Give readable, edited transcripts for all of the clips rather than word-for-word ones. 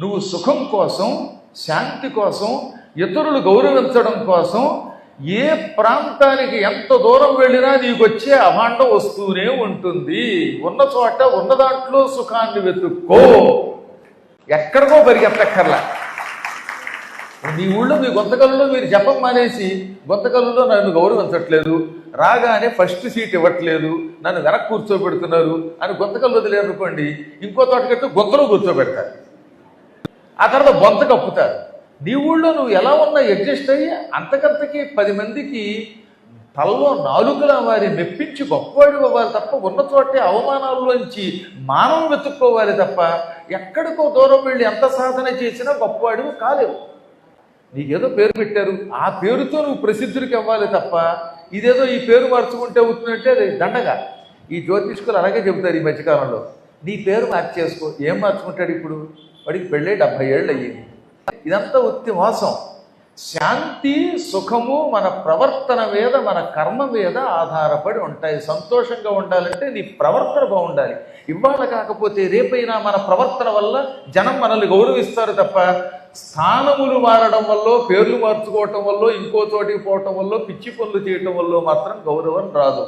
నువ్వు సుఖం కోసం, శాంతి కోసం, ఇతరులు గౌరవించడం కోసం ఏ ప్రాంతానికి ఎంత దూరం వెళ్ళినా నీకు వచ్చే అభాండం వస్తూనే ఉంటుంది. ఉన్న చోట ఉన్న దాంట్లో సుఖాన్ని వెతుక్కో, ఎక్కడికో పరిగెత్తక్కర్లా. మీ ఊళ్ళో మీ గొంతకల్లో మీరు జపం మానేసి గొంతకల్లో నన్ను గౌరవించట్లేదు, రాగానే ఫస్ట్ సీట్ ఇవ్వట్లేదు, నన్ను వెనక్కి కూర్చోబెడుతున్నారు అని గొంతకల్లో వదిలేనుకోండి, ఇంకో తోటకట్టు గొంతలో కూర్చోబెడతారు, ఆ తర్వాత బొంత కప్పుతారు. నీ ఊళ్ళో నువ్వు ఎలా ఉన్నా అడ్జస్ట్ అయ్యి అంతకంతకి 10 మందికి తలలో నాలుగులా వారి మెప్పించి గొప్పవాడు అవ్వాలి తప్ప, ఉన్న చోటే అవమానాల్లోంచి మానవం వెతుక్కోవాలి తప్ప ఎక్కడికో దూరం వెళ్ళి ఎంత సాధన చేసినా గొప్పవాడు కాలేవు. నీకేదో పేరు పెట్టారు, ఆ పేరుతో నువ్వు ప్రసిద్ధుడికి అవ్వాలి తప్ప ఇదేదో ఈ పేరు మార్చుకుంటే అవుతుందంటే అది దండగా. ఈ జ్యోతిష్కులు అలాగే చెబుతారు ఈ మధ్యకాలంలో, నీ పేరు మార్చేసుకో. ఏం మార్చుకుంటాడు ఇప్పుడు? వాడికి పెళ్ళే 70 ఏళ్ళు అయ్యింది. ఇదంతా ఉత్తి మోసం. శాంతి సుఖము మన ప్రవర్తన మీద, మన కర్మ మీద ఆధారపడి ఉంటాయి. సంతోషంగా ఉండాలంటే నీ ప్రవర్తన బాగుండాలి. ఇవాళ కాకపోతే రేపైనా మన ప్రవర్తన వల్ల జనం మనల్ని గౌరవిస్తారు తప్ప స్థానములు మారడం వల్ల, పేర్లు మార్చుకోవటం వల్ల, ఇంకో చోటికి పోవటం వల్ల, పిచ్చి పనులు చేయటం వల్ల మాత్రం గౌరవం రాదు.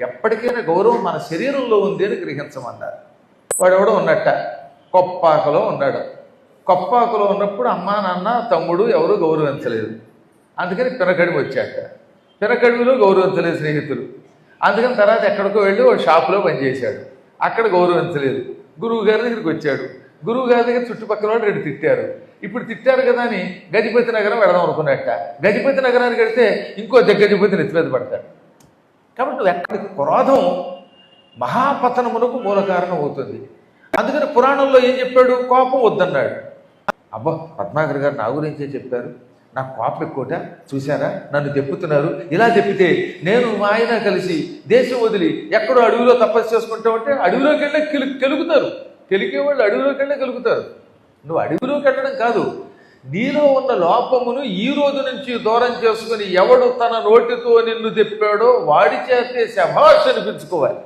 ఎప్పటికైనా గౌరవం మన శరీరంలో ఉంది అని గ్రహించమన్నారు. వాడెవడో ఉన్నట్ట కొప్పాకలో ఉన్నాడు. కొప్పాకలో ఉన్నప్పుడు అమ్మా నాన్న తమ్ముడు ఎవరు గౌరవించలేదు, అందుకని పినకడివి వచ్చాక పినకడివిలో గౌరవించలేదు స్నేహితులు, అందుకని తర్వాత ఎక్కడికో వెళ్ళి ఒక షాపులో పనిచేశాడు, అక్కడ గౌరవించలేదు. గురువు గారి దగ్గరికి వచ్చాడు, గురువు గారి దగ్గర చుట్టుపక్కల వాళ్ళు 2 తిట్టారు. ఇప్పుడు తిట్టారు కదా అని గజపతి నగరం వెళదాం అనుకున్నట్ట. గజపతి నగరానికి వెళితే ఇంకో గజపతి నెత్తి మీద పడతాడు. కాబట్టి నువ్వు ఎక్కడికి క్రోధం మహాపతనమునకు మూల కారణం అవుతుంది. అందుకని పురాణంలో ఏం చెప్పాడు? కోపం వద్దన్నాడు. అబ్బా, పద్మాకర్ గారు నా గురించే చెప్పారు, నాకు కోపం ఎక్కువట, చూశారా నన్ను దెప్పుతున్నారు, ఇలా దెప్పితే నేను మా ఆయన కలిసి దేశం వదిలి ఎక్కడో అడవిలో తపస్సు చేసుకుంటామంటే అడవిలోకి వెళ్ళే కెలుగుతారు. కెలికేవాళ్ళు అడవిలోకి వెళ్ళే కెలుగుతారు. నువ్వు అడవిలోకి వెళ్ళడం కాదు, నీలో ఉన్న లోపమును ఈ రోజు నుంచి దూరం చేసుకుని ఎవడు తన నోటితో నిన్ను దెప్పాడో వాడి చేతే శభాష్ అనిపించుకోవాలి.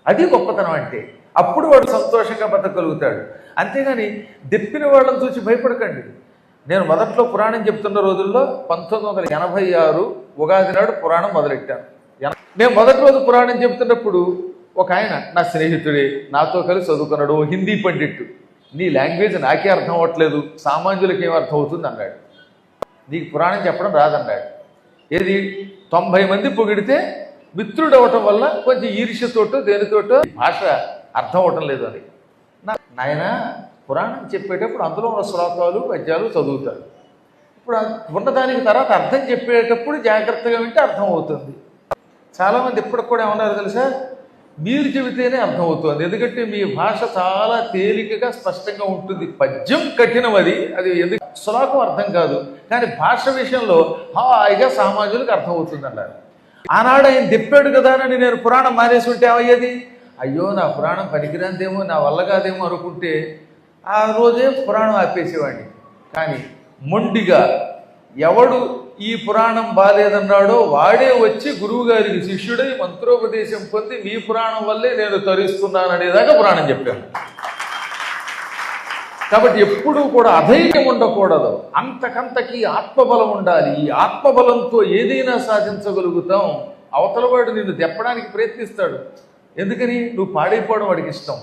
అది గొప్పతనం అంటే. అప్పుడు వాడు సంతోషంగా బతకగలుగుతాడు. అంతేగాని దెప్పిన వాళ్ళని చూసి భయపడకండి. నేను మొదట్లో పురాణం చెప్తున్న రోజుల్లో 1986 ఉగాది నాడు పురాణం మొదలెట్టాను. నేను మొదటి రోజు పురాణం చెప్తున్నప్పుడు ఒక ఆయన నా స్నేహితుడే, నాతో కలిసి చదువుకున్నాడు, ఓ హిందీ పండిట్టు, నీ లాంగ్వేజ్ నాకే అర్థం అవ్వట్లేదు, సామాన్యులకి ఏం అర్థం అవుతుంది అన్నాడు. నీకు పురాణం చెప్పడం రాదన్నాడు. ఏది 90 మంది పొగిడితే మిత్రుడు అవ్వటం వల్ల కొంచెం ఈర్ష్యతోటో దేనితోటో భాష అర్థం అవటం లేదు అని. నాయన పురాణం చెప్పేటప్పుడు అందులో ఉన్న శ్లోకాలు పద్యాలు చదువుతాడు. ఇప్పుడు ఉన్నదానికి తర్వాత అర్థం చెప్పేటప్పుడు జాగ్రత్తగా వింటే అర్థం అవుతుంది. చాలామంది ఇప్పటికి కూడా ఏమన్నారు తెలుసా, మీరు చెబితేనే అర్థమవుతుంది, ఎందుకంటే మీ భాష చాలా తేలికగా స్పష్టంగా ఉంటుంది. పద్యం కఠినం, అది ఎందుకు శ్లోకం అర్థం కాదు, కానీ భాష విషయంలో హాయిగా సామాన్యులకు అర్థమవుతుంది అన్నారు. ఆనాడు ఆయన తిప్పాడు కదా అని నేను పురాణం మానేసి ఉంటే ఏమయ్యేది? అయ్యో నా పురాణం పనికిరాందేమో, నా వల్ల కాదేమో అనుకుంటే ఆ రోజే పురాణం ఆపేసేవాడిని. కానీ మొండిగా ఎవడు ఈ పురాణం బాలేదన్నాడో వాడే వచ్చి గురువు గారికి శిష్యుడై మంత్రోపదేశం పొంది మీ పురాణం వల్లే నేను తరిస్తున్నాను అనేదాకా పురాణం చెప్పాను. కాబట్టి ఎప్పుడూ కూడా అధైర్యం ఉండకూడదు, అంతకంతకి ఆత్మబలం ఉండాలి. ఈ ఆత్మబలంతో ఏదైనా సాధించగలుగుతాం. అవతలవాడు నిన్ను తెప్పడానికి ప్రయత్నిస్తాడు, ఎందుకని నువ్వు పాడైపోవడం వాడికి ఇష్టం.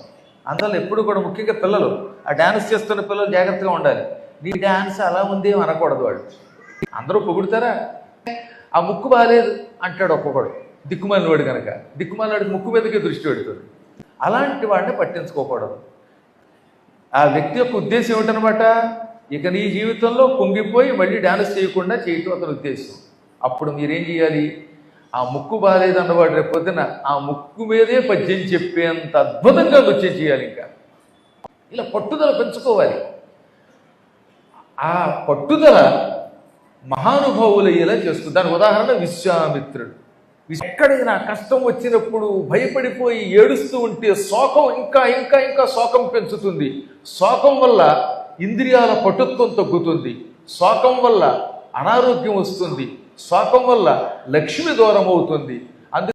అందువల్ల ఎప్పుడు కూడా ముఖ్యంగా పిల్లలు, ఆ డ్యాన్స్ చేస్తున్న పిల్లలు జాగ్రత్తగా ఉండాలి. నీ డ్యాన్స్ అలా ఉంది ఏమి అనకూడదు. వాడు అందరూ పొగుడుతారా, ఆ ముక్కు బాగాలేదు అంటాడు ఒక్కొక్కడు, దిక్కుమాలిన వాడు కనుక. దిక్కుమాలిన వాడికి ముక్కు మీదకే దృష్టి పెడుతుంది. అలాంటి వాడిని పట్టించుకోకూడదు. ఆ వ్యక్తి యొక్క ఉద్దేశం ఏమిటనమాట, ఇక నీ జీవితంలో కుంగిపోయి మళ్ళీ డ్యాన్స్ చేయకుండా చేయటం అతని ఉద్దేశం. అప్పుడు మీరేం చేయాలి, ఆ ముక్కు బాగాలేదన్నవాడు రేపు పొద్దున ఆ ముక్కు మీదే పద్యం చెప్పేంత అద్భుతంగా నృత్యం చేయాలి. ఇంకా ఇలా పట్టుదల పెంచుకోవాలి. ఆ పట్టుదల మహానుభావులయ్యేలా చేస్తుంది. దానికి ఉదాహరణ విశ్వామిత్రుడు. ఎక్కడైనా కష్టం వచ్చినప్పుడు భయపడిపోయి ఏడుస్తూ ఉంటే శోకం ఇంకా ఇంకా ఇంకా శోకం పెంచుతుంది. శోకం వల్ల ఇంద్రియాల పటుత్వం తగ్గుతుంది. శోకం వల్ల అనారోగ్యం వస్తుంది. శోకం వల్ల లక్ష్మి దూరం అవుతుంది.